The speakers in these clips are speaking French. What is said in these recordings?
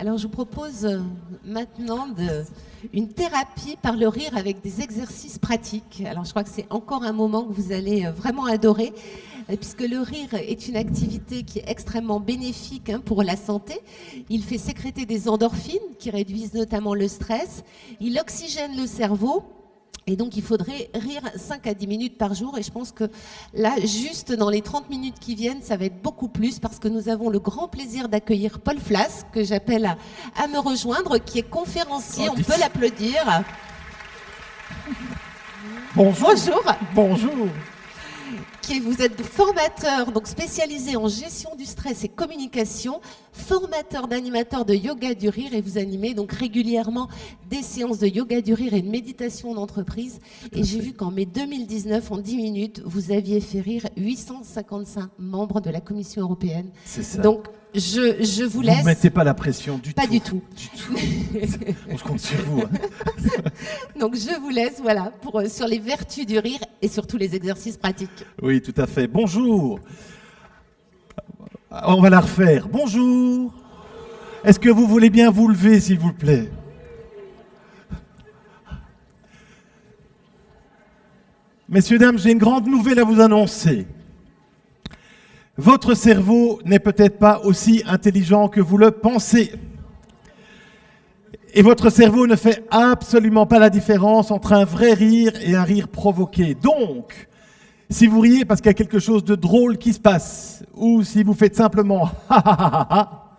Alors, je vous propose maintenant une thérapie par le rire avec des exercices pratiques. Alors, je crois que c'est encore un moment que vous allez vraiment adorer, puisque le rire est une activité qui est extrêmement bénéfique pour la santé. Il fait sécréter des endorphines qui réduisent notamment le stress. Il oxygène le cerveau. Et donc, il faudrait rire 5 à 10 minutes par jour. Et je pense que là, juste dans les 30 minutes qui viennent, ça va être beaucoup plus parce que nous avons le grand plaisir d'accueillir Paul Flas, que j'appelle à me rejoindre, qui est conférencier. On peut l'applaudir. Bonjour. Bonjour. Bonjour. Vous êtes formateur, donc spécialisé en gestion du stress et communication, formateur d'animateur de yoga du rire, et vous animez donc régulièrement des séances de yoga du rire et de méditation en entreprise. Et j'ai vu qu'en mai 2019, en 10 minutes, vous aviez fait rire 855 membres de la Commission européenne. C'est ça. Donc, je vous laisse. Vous ne mettez pas la pression du tout. Pas du tout. Du tout. On se compte sur vous. Donc, je vous laisse, voilà, sur les vertus du rire et surtout les exercices pratiques. Oui, tout à fait. Bonjour. On va la refaire. Bonjour. Est-ce que vous voulez bien vous lever, s'il vous plaît? Messieurs, dames, j'ai une grande nouvelle à vous annoncer. Votre cerveau n'est peut-être pas aussi intelligent que vous le pensez. Et votre cerveau ne fait absolument pas la différence entre un vrai rire et un rire provoqué. Donc, si vous riez parce qu'il y a quelque chose de drôle qui se passe, ou si vous faites simplement « ha ha ha ha »,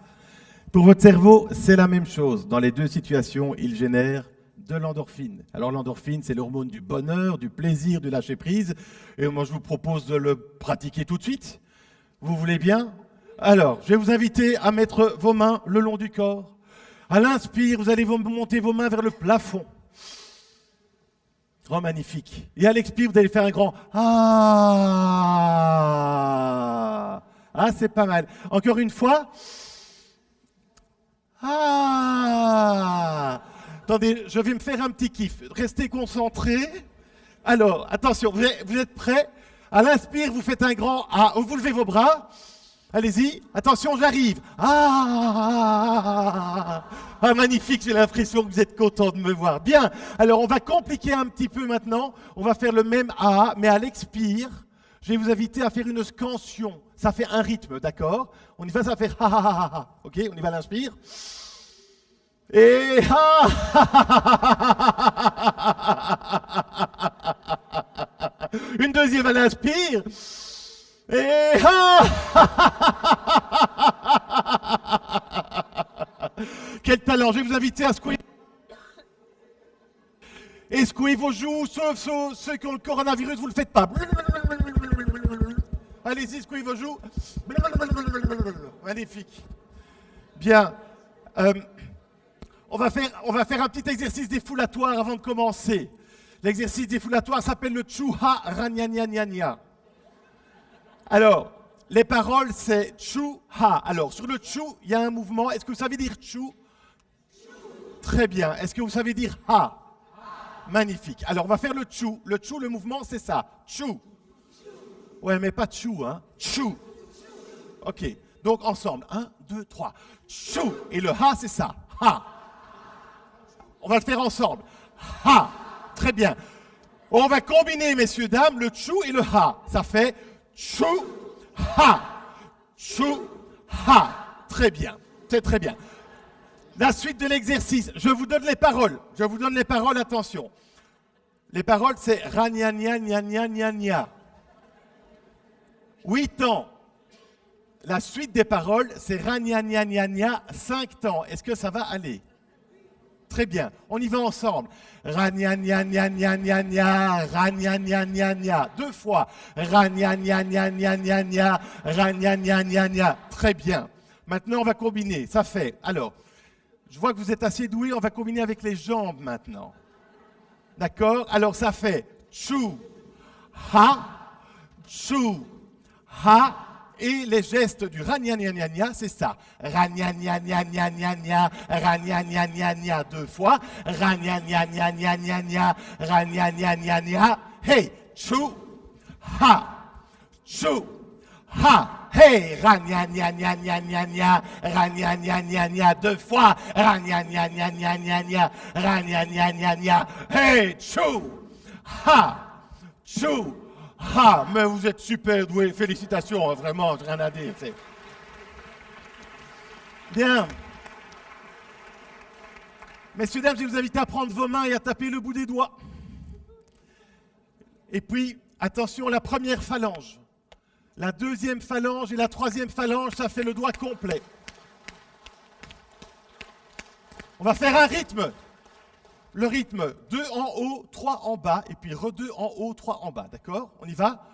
pour votre cerveau, c'est la même chose. Dans les deux situations, il génère de l'endorphine. Alors l'endorphine, c'est l'hormone du bonheur, du plaisir, du lâcher-prise. Et moi, je vous propose de le pratiquer tout de suite. Vous voulez bien? Alors, je vais vous inviter à mettre vos mains le long du corps. À l'inspire, vous allez monter vos mains vers le plafond. Oh, magnifique. Et à l'expire, vous allez faire un grand « Ah ». Ah, c'est pas mal. Encore une fois. Ah. Attendez, je vais me faire un petit kiff. Restez concentrés. Alors, attention, vous êtes prêts? À l'inspire, vous faites un grand « Ah ». Vous levez vos bras. Allez-y. Attention, j'arrive. Ah, magnifique, j'ai l'impression que vous êtes content de me voir. Bien. Alors, on va compliquer un petit peu maintenant. On va faire le même « Ah », mais à l'expire, je vais vous inviter à faire une scansion. Ça fait un rythme, d'accord? On y va, ça va faire « Ha, ha, ha, ha ». OK, on y va à l'inspire. Et « Ha, ha, ha, ha ». Une deuxième à l'inspire. Et quel talent! Je vais vous inviter à secouer. Et secouez vos joues, sauf ceux qui ont le coronavirus, vous ne le faites pas. Allez-y, secouez vos joues. Magnifique. Bien. On va faire un petit exercice défoulatoire avant de commencer. L'exercice défoulatoire s'appelle le Chu-Ha Ranya-Nya-Nya-Nya. Alors, les paroles, c'est Chu-Ha. Alors, sur le Chu, il y a un mouvement. Est-ce que vous savez dire Chu? Très bien. Est-ce que vous savez dire Ha? Magnifique. Alors, on va faire le Chu. Le Chu, le mouvement, c'est ça. Chu. Ouais, mais pas Chu, hein. Chu. OK. Donc, ensemble. 1, 2, 3. Chu. Et le Ha, c'est ça. Ha. On va le faire ensemble. Ha. Très bien. On va combiner, messieurs, dames, le Chu et le Ha. Ça fait Chu, Ha. Chu, Ha. Très bien. C'est très bien. La suite de l'exercice. Je vous donne les paroles. Je vous donne les paroles, attention. Les paroles, c'est Ranya, nya, nya, nya, nya, nya. 8 ans. La suite des paroles, c'est Ranya, nya, nya, nya, 5 temps. Est-ce que ça va aller? Très bien. On y va ensemble. Ranya, nya, nya, nya, nya, nya. Ranya, nya, nya, nya. 2 fois. Ranya, nya, nya, nya, nya, nya. Ranya, nya, nya, nya. Très bien. Maintenant, on va combiner. Ça fait. Alors, je vois que vous êtes assez doués. On va combiner avec les jambes maintenant. D'accord? Alors, ça fait Chu, Ha, Chu, Ha. Et les gestes du Ranya, nya, nya, nya, c'est ça. Ranya, nya, nya, nya, nya, nya. Ranya, nya, nya, nya, 2 fois. Ranya, nya, nya, nya, nya, nya. Ranya, nya, nya, nya. Hey, Chu, Ha, Chu, Ha. Hey, ragna gna gna gna gna gna, ragna gna gna gna, 2 fois, ragna gna gna gna gna gna, ragna gna gna gna. Hey, tchou, ha, tchou, ha. Mais vous êtes super doués, félicitations, hein, vraiment, j'ai rien à dire. Bien. Messieurs, dames, je vais vous inviter à prendre vos mains et à taper le bout des doigts. Et puis, attention, la première phalange, la deuxième phalange et la troisième phalange, ça fait le doigt complet. On va faire un rythme. Le rythme, 2 en haut, 3 en bas, et puis re 2 en haut, 3 en bas, d'accord? On y va?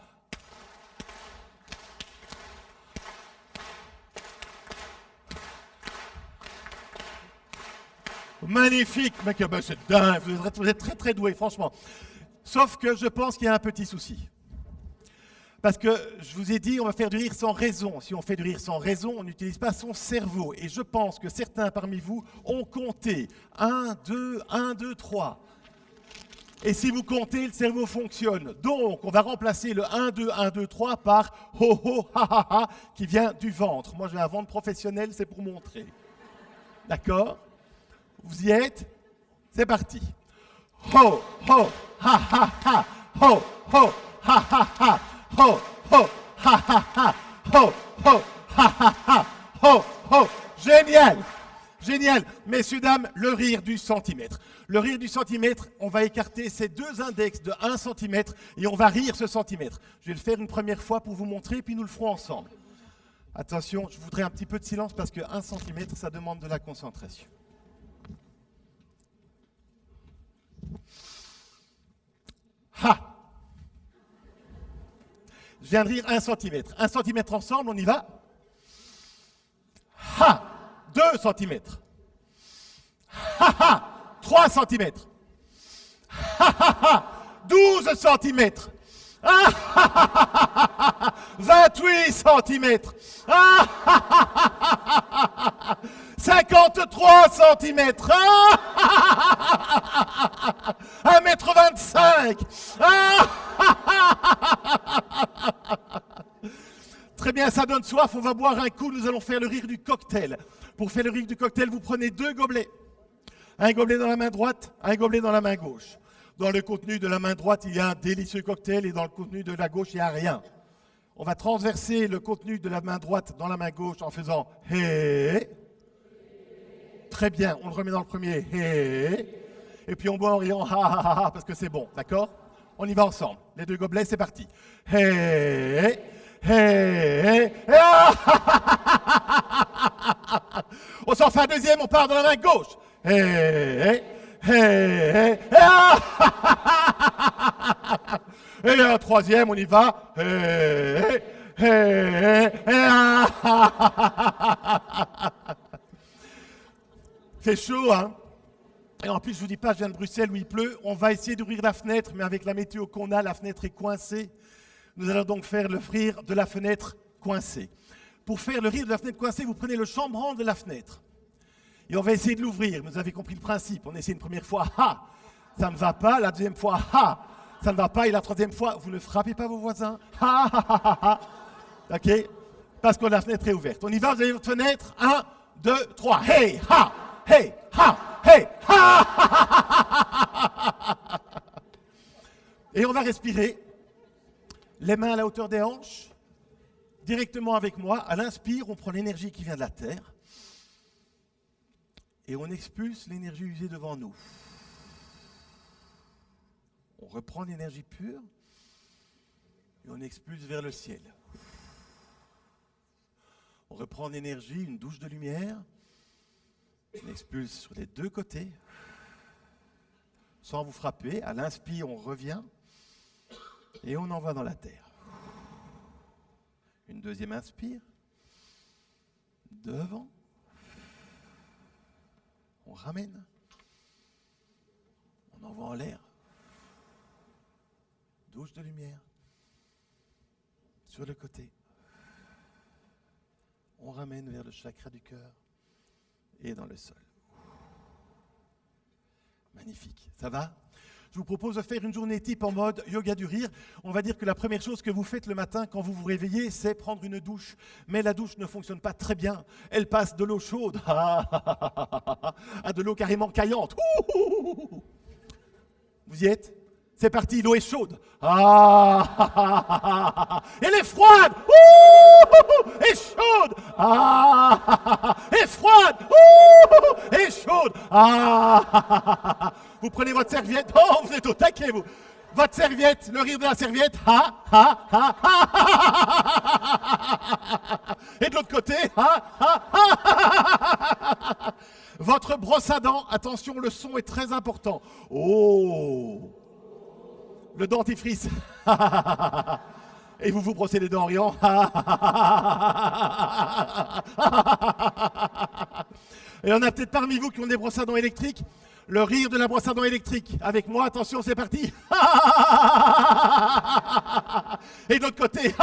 Magnifique, mec, ben c'est dingue, vous êtes très très doué, franchement. Sauf que je pense qu'il y a un petit souci. Parce que je vous ai dit, on va faire du rire sans raison. Si on fait du rire sans raison, on n'utilise pas son cerveau. Et je pense que certains parmi vous ont compté 1, 2, 1, 2, 3. Et si vous comptez, le cerveau fonctionne. Donc, on va remplacer le 1, 2, 1, 2, 3 par ho, ho, ha, ha, ha, qui vient du ventre. Moi, j'ai un ventre professionnel, c'est pour montrer. D'accord? Vous y êtes? C'est parti. Ho, ho, ha, ha, ha, ho, ho, ha, ha, ha, ho, ho, ha, ha, ha, ho, ho, ha, ha, ha, ho, ho. Génial! Génial! Messieurs, dames, le rire du centimètre. Le rire du centimètre, on va écarter ces 2 index de 1 cm et on va rire ce centimètre. Je vais le faire une première fois pour vous montrer, puis nous le ferons ensemble. Attention, je voudrais un petit peu de silence parce que 1 cm, ça demande de la concentration. Ha! Je viens de rire 1 cm. 1 cm ensemble, on y va? Ha! 2 cm. Ha ha! 3 cm. Ha ha ha! 12 cm. Ah, ha, ha, ha, ha, 28 cm. Ah, ha, ha, ha, ha, 53 cm. Ah, 1,25 m. Ah, très bien, ça donne soif. On va boire un coup. Nous allons faire le rire du cocktail. Pour faire le rire du cocktail, vous prenez 2 gobelets. Un gobelet dans la main droite, un gobelet dans la main gauche. Dans le contenu de la main droite, il y a un délicieux cocktail et dans le contenu de la gauche, il n'y a rien. On va transverser le contenu de la main droite dans la main gauche en faisant « hé ». Très bien, on le remet dans le premier « hé ». Et puis on boit en riant « ha ha ha » parce que c'est bon, d'accord? On y va ensemble. Les 2 gobelets, c'est parti. « Hé ». Hey, ah, on s'en fait un deuxième, on part dans la main gauche. Hey, hey, ah, et un troisième, on y va. Hey, hey, ah, c'est chaud, hein? Et en plus, je vous dis pas, je viens de Bruxelles où il pleut. On va essayer d'ouvrir la fenêtre, mais avec la météo qu'on a, la fenêtre est coincée. Nous allons donc faire le rire de la fenêtre coincée. Pour faire le rire de la fenêtre coincée, vous prenez le chambranle de la fenêtre. Et on va essayer de l'ouvrir. Vous avez compris le principe. On essaie une première fois, ha, ça ne va pas. La deuxième fois, ha, ça ne va pas. Et la troisième fois, vous ne frappez pas vos voisins. Ha, ha, ha, ha, ha. OK? Parce que la fenêtre est ouverte. On y va, vous avez votre fenêtre. 1, 2, 3. Hey, ha, hey, ha, hey, ha. Et on va respirer. Les mains à la hauteur des hanches, directement avec moi. À l'inspire, on prend l'énergie qui vient de la terre et on expulse l'énergie usée devant nous. On reprend l'énergie pure et on expulse vers le ciel. On reprend l'énergie, une douche de lumière, on expulse sur les 2 côtés, sans vous frapper. À l'inspire, on revient. Et on envoie dans la terre. Une deuxième inspire. Devant. On ramène. On envoie en l'air. Douche de lumière. Sur le côté. On ramène vers le chakra du cœur. Et dans le sol. Magnifique. Ça va? Je vous propose de faire une journée type en mode yoga du rire. On va dire que la première chose que vous faites le matin quand vous vous réveillez, c'est prendre une douche. Mais la douche ne fonctionne pas très bien. Elle passe de l'eau chaude à de l'eau carrément caillante. Vous y êtes? C'est parti, l'eau est chaude. Elle est froide. Elle est chaude. Elle est froide. Elle est chaude. Vous prenez votre serviette. Oh, vous êtes au taquet, vous. Votre serviette, le rire de la serviette. Et de l'autre côté. Votre brosse à dents. Attention, le son est très important. Oh. Le dentifrice. Et vous vous brossez les dents en riant. Et on a peut-être parmi vous qui ont des brosses à dents électriques. Le rire de la brosse à dents électrique. Avec moi, attention, c'est parti. Et de l'autre côté.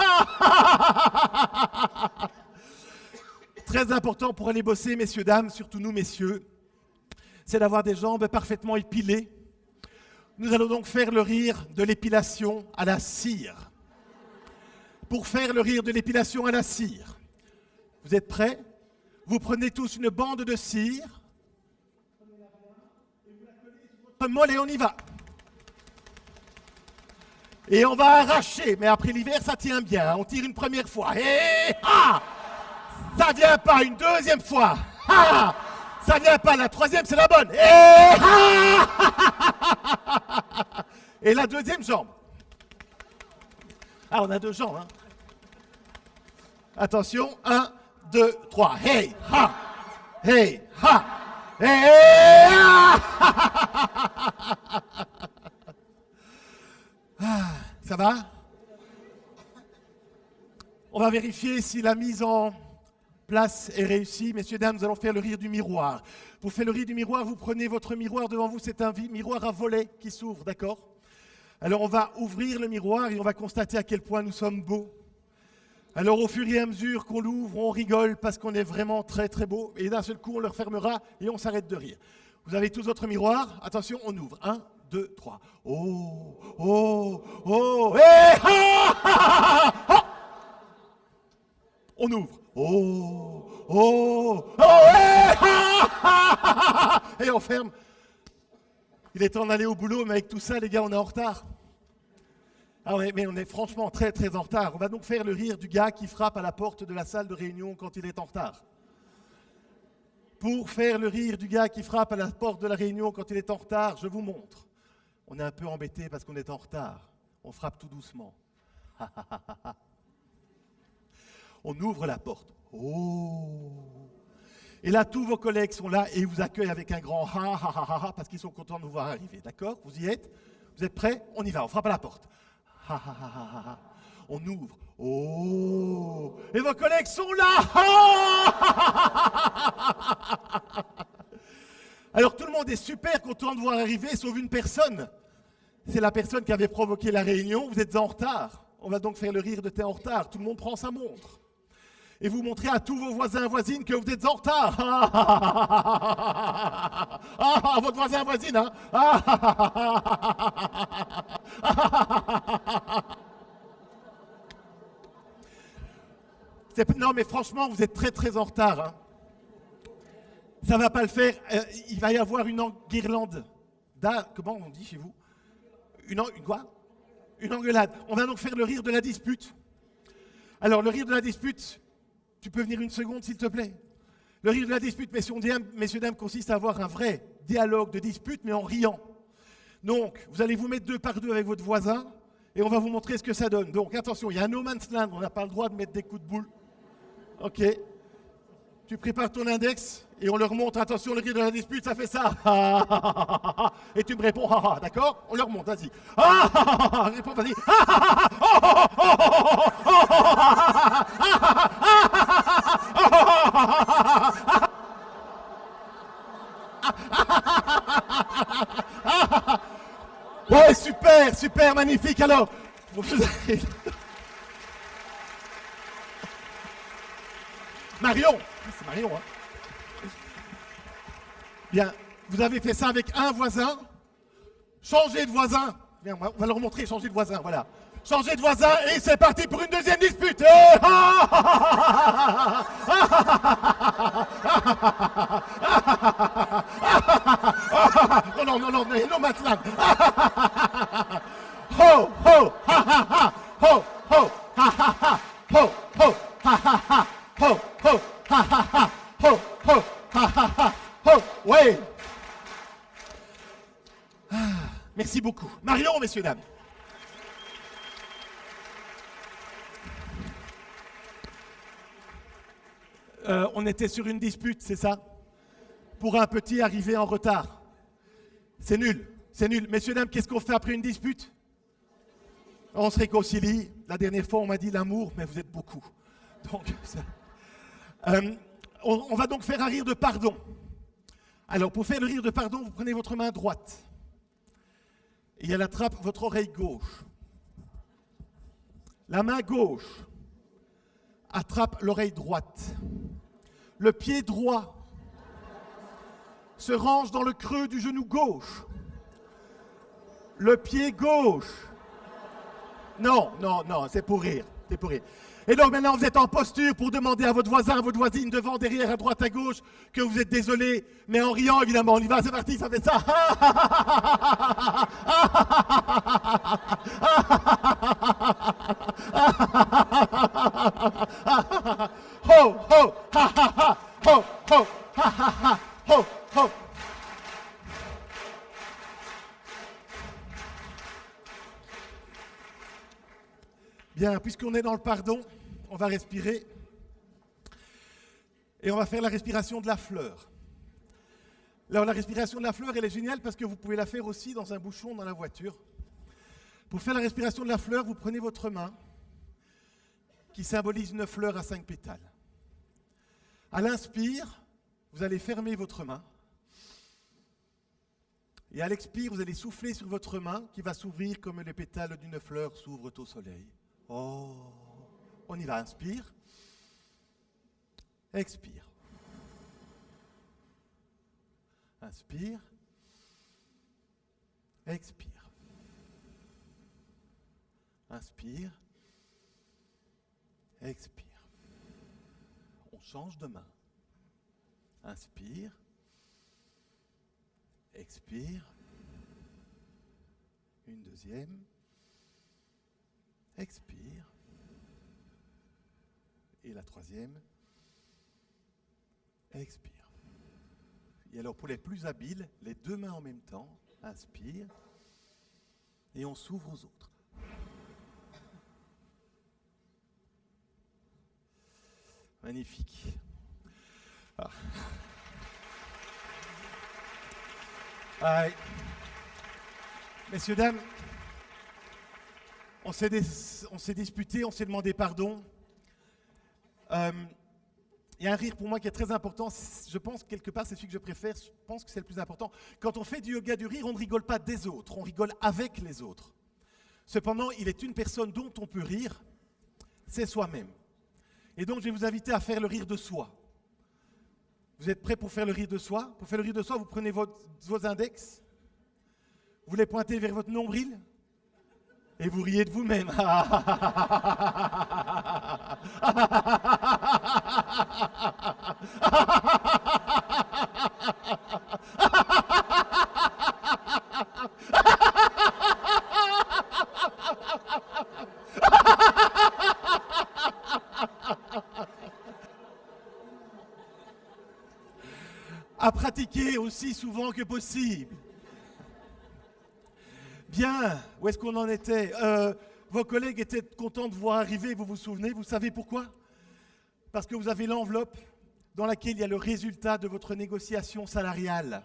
Très important pour aller bosser, messieurs, dames, surtout nous, messieurs, c'est d'avoir des jambes parfaitement épilées. Nous allons donc faire le rire de l'épilation à la cire. Pour faire le rire de l'épilation à la cire, vous êtes prêts? Vous prenez tous une bande de cire, votre molle et on y va. Et on va arracher, mais après l'hiver, ça tient bien. On tire une première fois. Et ça vient pas une deuxième fois. Ça vient pas, la troisième, c'est la bonne. Et la deuxième jambe. On a deux jambes. Hein. Attention, 1, 2, 3. Hey, ha, hey, ha, hey, ça va? On va vérifier si la mise en place est réussie. Messieurs, dames, nous allons faire le rire du miroir. Pour faire le rire du miroir, vous prenez votre miroir devant vous. C'est un miroir à volets qui s'ouvre, d'accord? Alors, on va ouvrir le miroir et on va constater à quel point nous sommes beaux. Alors, au fur et à mesure qu'on l'ouvre, on rigole parce qu'on est vraiment très, très beau. Et d'un seul coup, on le refermera et on s'arrête de rire. Vous avez tous votre miroir. Attention, on ouvre. 1, 2, 3. Oh, oh, oh, hey, on ouvre. Oh, oh, oh, hey, et on ferme. Il est temps d'aller au boulot, mais avec tout ça, les gars, on est en retard. Mais on est franchement très, très en retard. On va donc faire le rire du gars qui frappe à la porte de la salle de réunion quand il est en retard. Pour faire le rire du gars qui frappe à la porte de la réunion quand il est en retard, je vous montre. On est un peu embêté parce qu'on est en retard. On frappe tout doucement. On ouvre la porte. Oh! Et là, tous vos collègues sont là et ils vous accueillent avec un grand ha ha ha ha parce qu'ils sont contents de vous voir arriver. D'accord? Vous y êtes? Vous êtes prêts? On y va, on frappe à la porte. Ha ha ha ha ha. On ouvre. Oh! Et vos collègues sont là! Alors tout le monde est super content de voir arriver, sauf une personne. C'est la personne qui avait provoqué la réunion. Vous êtes en retard. On va donc faire le rire de t'es en retard. Tout le monde prend sa montre. Et vous montrez à tous vos voisins et voisines que vous êtes en retard. Votre voisin et voisine, hein? Non, mais franchement, vous êtes très, très en retard. Hein. Ça ne va pas le faire. Il va y avoir une guirlande. Comment on dit chez vous? Quoi? Une engueulade. On va donc faire le rire de la dispute. Alors, le rire de la dispute, tu peux venir une seconde, s'il te plaît? Le rire de la dispute, messieurs, dames, consiste à avoir un vrai dialogue de dispute, mais en riant. Donc, vous allez vous mettre 2 par 2 avec votre voisin, et on va vous montrer ce que ça donne. Donc, attention, il y a un no man's land, on n'a pas le droit de mettre des coups de boule. Ok. Tu prépares ton index, et on leur montre, attention, le rire de la dispute, ça fait ça. Et tu me réponds, d'accord? On leur montre, vas-y. Réponds, vas-y. Ouais, super, super, magnifique. Alors, Marion, c'est Marion, hein. Bien, vous avez fait ça avec un voisin. Changez de voisin. Viens, on va leur montrer, changer de voisin, voilà. Changez de voisin et c'est parti pour une deuxième dispute. Non, non, non, non, non, maintenant. Ho, ho, ha, ha, ha, ho, ho, ha, ha, ha, ho, ho, ha, ha, ha, ho, ho, ha, ha, ha, ho, ho, ha, ha, ha, ho, ouais. Merci beaucoup. Marion, messieurs, dames. On était sur une dispute, c'est ça? Pour un petit arrivé en retard. C'est nul, c'est nul. Messieurs, dames, qu'est-ce qu'on fait après une dispute? On se réconcilie. La dernière fois, on m'a dit l'amour, mais vous êtes beaucoup. Donc, on va donc faire un rire de pardon. Alors, pour faire le rire de pardon, vous prenez votre main droite. Et elle attrape votre oreille gauche. La main gauche attrape l'oreille droite. Le pied droit se range dans le creux du genou gauche. Le pied gauche. Non, non, non, c'est pour rire. C'est pour rire. Et donc maintenant, vous êtes en posture pour demander à votre voisin, à votre voisine, devant, derrière, à droite, à gauche, que vous êtes désolé, mais en riant, évidemment. On y va, c'est parti, ça fait ça. Ho, ho, ha, ha, ha, ho, ho, ha, ha, ha, ho, ho. Bien, puisqu'on est dans le pardon, on va respirer. Et on va faire la respiration de la fleur. Alors la respiration de la fleur, elle est géniale parce que vous pouvez la faire aussi dans un bouchon dans la voiture. Pour faire la respiration de la fleur, vous prenez votre main qui symbolise une fleur à 5 pétales. À l'inspire, vous allez fermer votre main. Et à l'expire, vous allez souffler sur votre main qui va s'ouvrir comme les pétales d'une fleur s'ouvrent au soleil. Oh, on y va, inspire, expire, inspire, expire, inspire, expire. On change de main, inspire, expire, une deuxième. Expire. Et la troisième. Expire. Et alors pour les plus habiles, les deux mains en même temps. Inspire. Et on s'ouvre aux autres. Magnifique. Ah. Allez. Messieurs, dames, on s'est disputé, on s'est demandé pardon. Il y a un rire pour moi qui est très important. Je pense que quelque part, c'est celui que je préfère. Je pense que c'est le plus important. Quand on fait du yoga du rire, on ne rigole pas des autres, on rigole avec les autres. Cependant, il est une personne dont on peut rire, c'est soi-même. Et donc, je vais vous inviter à faire le rire de soi. Vous êtes prêts pour faire le rire de soi? Pour faire le rire de soi, vous prenez vos index, vous les pointez vers votre nombril, et vous riez de vous-même. À pratiquer aussi souvent que possible. Bien, où est-ce qu'on en était? Vos collègues étaient contents de vous voir arriver, vous vous souvenez? Vous savez pourquoi? Parce que vous avez l'enveloppe dans laquelle il y a le résultat de votre négociation salariale.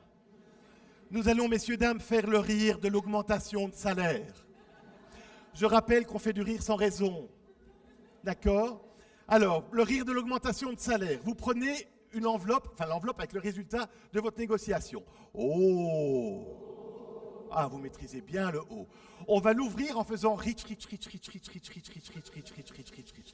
Nous allons, messieurs, dames, faire le rire de l'augmentation de salaire. Je rappelle qu'on fait du rire sans raison. D'accord? Alors, le rire de l'augmentation de salaire. Vous prenez une enveloppe, enfin l'enveloppe avec le résultat de votre négociation. Oh! Ah, vous maîtrisez bien le haut. On va l'ouvrir en faisant rich, rich, rich, rich, rich, rich, rich, rich, rich, rich, rich, rich, rich, rich, rich.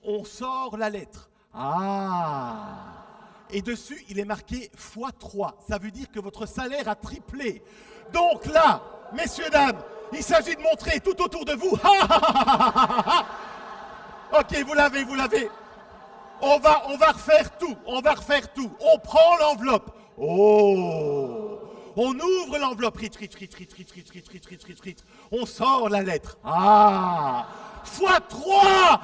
On sort la lettre. Ah! Et dessus, il est marqué x3. Ça veut dire que votre salaire a triplé. Donc là, messieurs, dames, il s'agit de montrer tout autour de vous. Ok, vous l'avez. On va refaire tout. On prend l'enveloppe. Oh! On ouvre l'enveloppe. Rit. On sort la lettre. Ah! x3!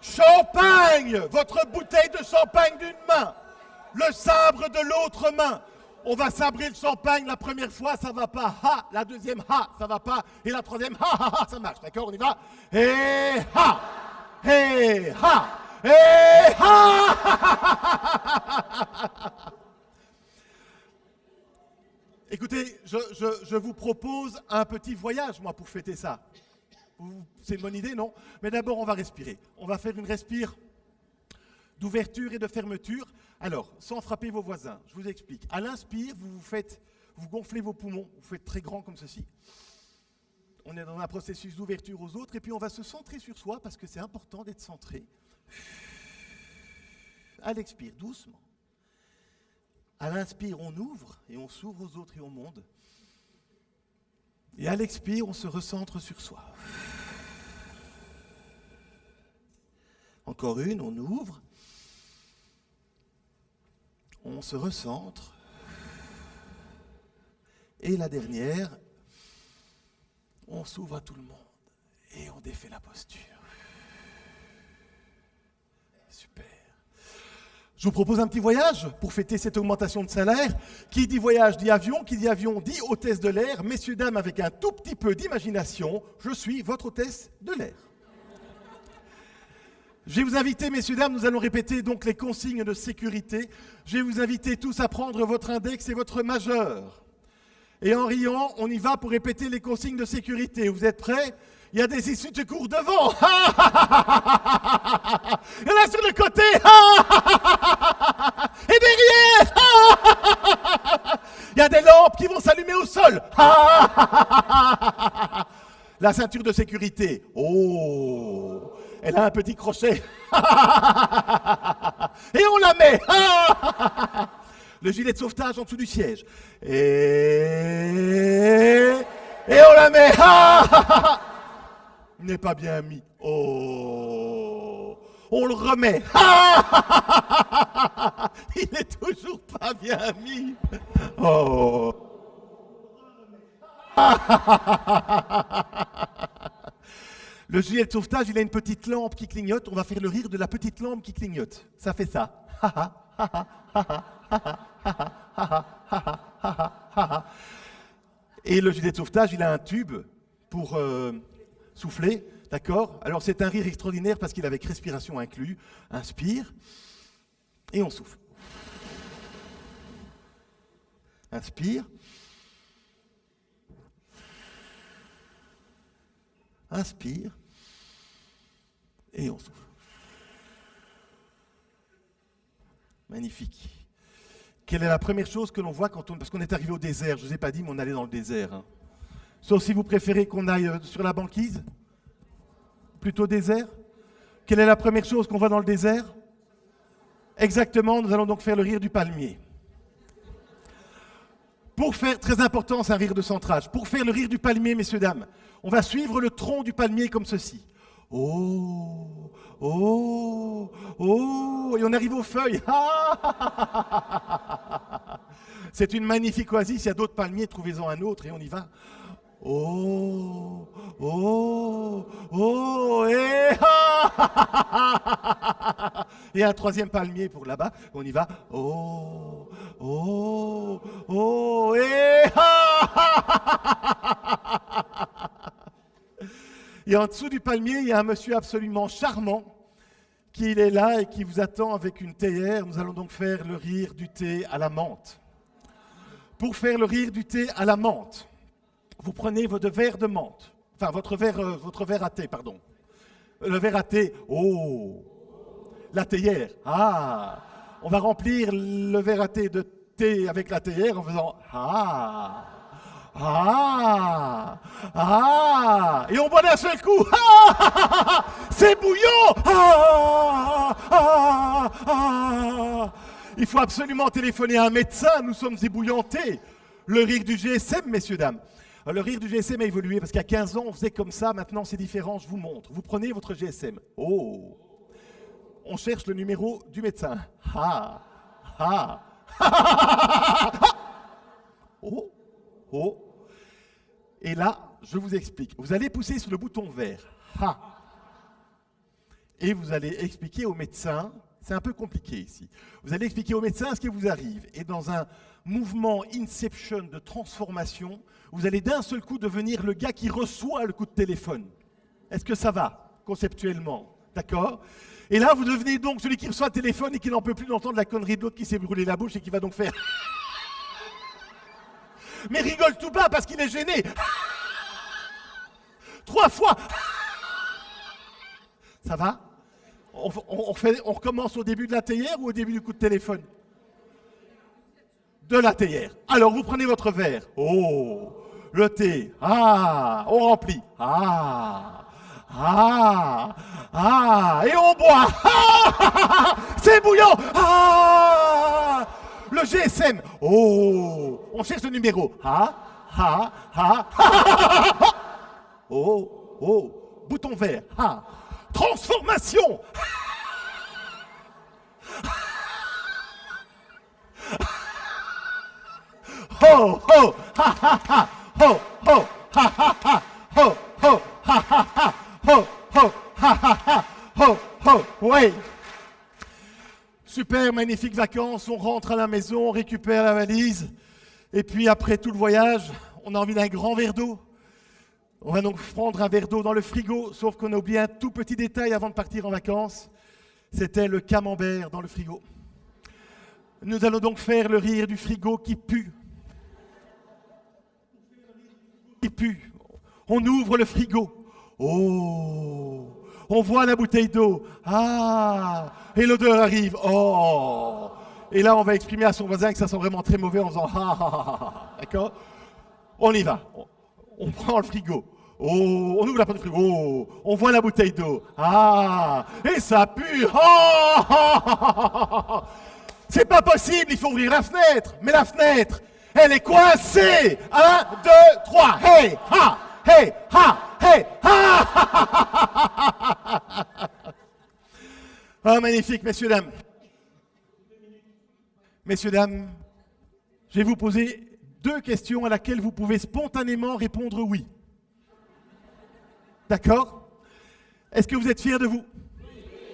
Champagne! Votre bouteille de champagne d'une main. Le sabre de l'autre main. On va sabrer le champagne la première fois, ça va pas. Ha! La deuxième, ha! Ça va pas. Et la troisième, ha! Ça marche. D'accord? On y va. Et ha! Et ha! Et ha! Écoutez, je vous propose un petit voyage, moi, pour fêter ça. C'est une bonne idée, non? Mais d'abord, on va respirer. On va faire une respire d'ouverture et de fermeture. Alors, sans frapper vos voisins, je vous explique. À l'inspire, vous gonflez vos poumons, vous faites très grand comme ceci. On est dans un processus d'ouverture aux autres, et puis on va se centrer sur soi, parce que c'est important d'être centré. À l'expire, doucement. À l'inspire, on ouvre, et on s'ouvre aux autres et au monde. Et à l'expire, on se recentre sur soi. Encore une, on ouvre. On se recentre. Et la dernière, on s'ouvre à tout le monde. Et on défait la posture. Super. Je vous propose un petit voyage pour fêter cette augmentation de salaire. Qui dit voyage dit avion, qui dit avion dit hôtesse de l'air. Messieurs, dames, avec un tout petit peu d'imagination, je suis votre hôtesse de l'air. Je vais vous inviter, messieurs, dames, nous allons répéter donc les consignes de sécurité. Je vais vous inviter tous à prendre votre index et votre majeur. Et en riant, on y va pour répéter les consignes de sécurité. Vous êtes prêts? Il y a des issues de secours devant. Il y en a sur le côté. Et derrière. Il y a des lampes qui vont s'allumer au sol. La ceinture de sécurité. Oh! Elle a un petit crochet. Et on la met. Le gilet de sauvetage en dessous du siège. Et on la met. Il n'est pas bien mis. Oh! On le remet. Il n'est toujours pas bien mis. Oh! Le gilet de sauvetage, il a une petite lampe qui clignote. On va faire le rire de la petite lampe qui clignote. Ça fait ça. Et le gilet de sauvetage, il a un tube pour souffler. D'accord? Alors c'est un rire extraordinaire parce qu'il est avec respiration inclus. Inspire. Et on souffle. Inspire. Inspire. Et on souffle. Magnifique. Quelle est la première chose que l'on voit parce qu'on est arrivé au désert? Je ne vous ai pas dit, mais on allait dans le désert. Hein. Sauf si vous préférez qu'on aille sur la banquise. Plutôt désert. Quelle est la première chose qu'on voit dans le désert? Exactement, nous allons donc faire le rire du palmier. Pour faire, très important, c'est un rire de centrage. Pour faire le rire du palmier, messieurs, dames, on va suivre le tronc du palmier comme ceci. Oh, oh, oh, et on arrive aux feuilles. C'est une magnifique oasis, il y a d'autres palmiers, trouvez-en un autre et on y va. Oh, oh, oh, et et un troisième palmier pour là-bas, on y va. Oh, oh, oh, et et en dessous du palmier, il y a un monsieur absolument charmant qui est là et qui vous attend avec une théière. Nous allons donc faire le rire du thé à la menthe. Pour faire le rire du thé à la menthe, vous prenez votre verre de menthe, enfin votre verre à thé, pardon. Le verre à thé, oh, la théière, ah, on va remplir le verre à thé de thé avec la théière en faisant ah, Ah, ah, et on boit d'un seul coup. Ah, ah, ah, ah, c'est bouillant. Ah, ah, ah. Il faut absolument téléphoner à un médecin, nous sommes ébouillantés. Le rire du GSM, messieurs, dames. Le rire du GSM a évolué parce qu'à 15 ans, on faisait comme ça. Maintenant, c'est différent, je vous montre. Vous prenez votre GSM. Oh, on cherche le numéro du médecin. Ah, ah, ah. Oh, oh. Et là, je vous explique. Vous allez pousser sur le bouton vert. Ha. Et vous allez expliquer au médecin, c'est un peu compliqué ici, vous allez expliquer au médecin ce qui vous arrive. Et dans un mouvement Inception de transformation, vous allez d'un seul coup devenir le gars qui reçoit le coup de téléphone. Est-ce que ça va, conceptuellement? D'accord? Et là, vous devenez donc celui qui reçoit le téléphone et qui n'en peut plus d'entendre la connerie de l'autre qui s'est brûlé la bouche et qui va donc faire... Mais rigole tout bas parce qu'il est gêné. 3 fois. Ça va? On recommence au début de la théière ou au début du coup de téléphone? De la théière. Alors vous prenez votre verre. Oh, le thé. Ah, on remplit. Ah, ah, ah, et on boit. Ah, c'est bouillant. Ah, le GSM. Oh, on cherche le numéro. Ah, ah, ah, ah. Oh, oh, bouton vert. Ah, transformation. Ho, ho, ha, ha, ha, ho, ho, ha, ha, ha, ho, ho, ha, ha, ha, ho, ho, ha, ha, ha, ho, ho, oui. Super, magnifique vacances, on rentre à la maison, on récupère la valise, et puis après tout le voyage, on a envie d'un grand verre d'eau. On va donc prendre un verre d'eau dans le frigo, sauf qu'on a oublié un tout petit détail avant de partir en vacances, c'était le camembert dans le frigo. Nous allons donc faire le rire du frigo qui pue. Qui pue. On ouvre le frigo. Oh, on voit la bouteille d'eau. Ah, et l'odeur arrive. Oh, et là on va exprimer à son voisin que ça sent vraiment très mauvais en faisant ah, ah, ah, ah. D'accord? On y va. On prend le frigo. Oh, on ouvre la porte du frigo. Oh, on voit la bouteille d'eau. Ah, et ça pue. Oh, ah, ah, ah, ah. C'est pas possible, il faut ouvrir la fenêtre. Mais la fenêtre, elle est coincée. 1, 2, 3. Hey, ha, hey, ha, hey, ha. Ah, magnifique, messieurs, dames. Messieurs, dames, je vais vous poser 2 questions à laquelle vous pouvez spontanément répondre oui. D'accord? Est-ce que vous êtes fiers de vous?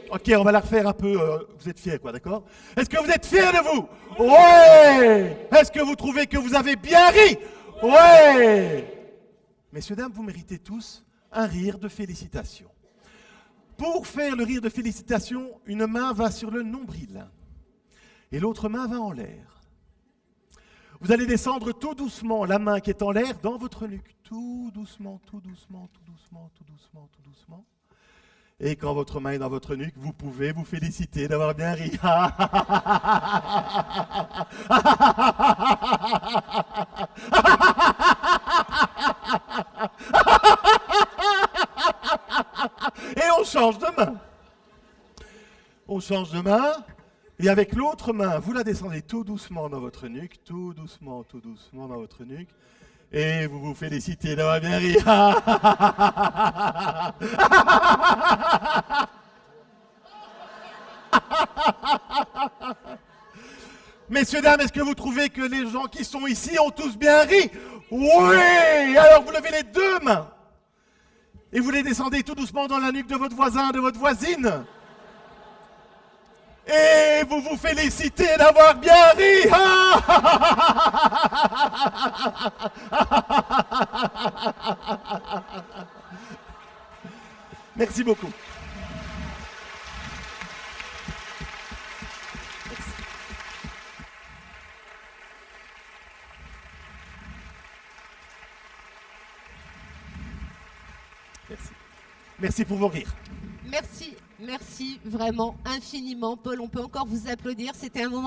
Ok, on va la refaire un peu. Vous êtes fiers, quoi, d'accord? Est-ce que vous êtes fiers de vous? Ouais! Est-ce que vous trouvez que vous avez bien ri? Ouais! Messieurs, dames, vous méritez tous un rire de félicitations. Pour faire le rire de félicitations, une main va sur le nombril et l'autre main va en l'air. Vous allez descendre tout doucement la main qui est en l'air dans votre nuque. Tout doucement, tout doucement, tout doucement, tout doucement, tout doucement. Et quand votre main est dans votre nuque, vous pouvez vous féliciter d'avoir bien ri. Et on change de main. On change de main. Et avec l'autre main, vous la descendez tout doucement dans votre nuque, tout doucement dans votre nuque. Et vous vous félicitez d'avoir bien ri. Messieurs, dames, est-ce que vous trouvez que les gens qui sont ici ont tous bien ri? Oui! Alors vous levez les 2 mains. Et vous les descendez tout doucement dans la nuque de votre voisin, de votre voisine. Et vous vous félicitez d'avoir bien ri. Merci beaucoup. Merci. Merci. Merci pour vos rires. Merci, merci vraiment infiniment, Paul. On peut encore vous applaudir. C'était un moment